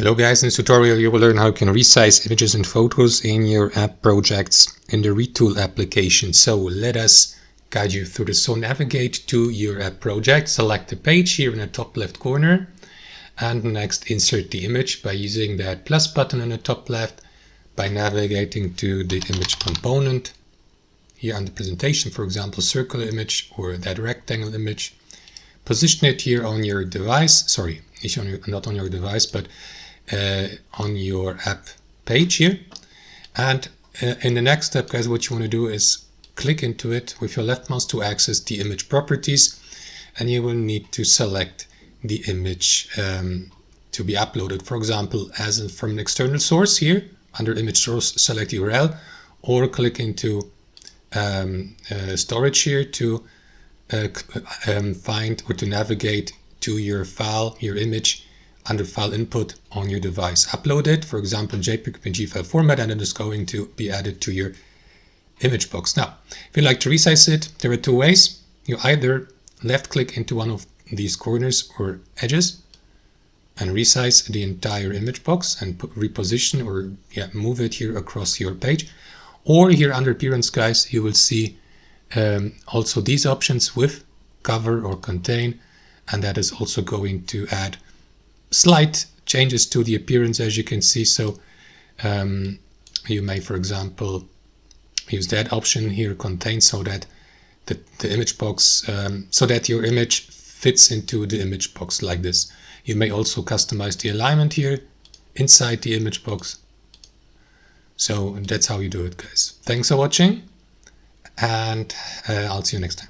Hello guys, in this tutorial you will learn how you can resize images and photos in your app projects in the Retool application. So let us guide you through this. So navigate to your app project, select the page here in the top left corner, and next insert the image by using that plus button in the top left, by navigating to the image component here on the presentation, for example circular image or that rectangle image. Position it here on your device, sorry, not on your device, but on your app page here. And in the next step, guys, what you want to do is click into it with your left mouse to access the image properties, and you will need to select the image to be uploaded, for example from an external source here under image source, select URL, or click into storage here to find or to navigate to your file, your image, under file input on your device. Upload it, for example JPEG PNG file format, and it is going to be added to your image box. Now, if you like to resize it, there are two ways. You either left click into one of these corners or edges and resize the entire image box and reposition or move it here across your page. Or here under appearance, guys, you will see also these options with cover or contain, and that is also going to add slight changes to the appearance, as you can see. So you may, for example, use that option here, contain, so that the image box, so that your image fits into the image box like this. You may also customize the alignment here inside the image box. So that's how you do it, guys. Thanks for watching, and I'll see you next time.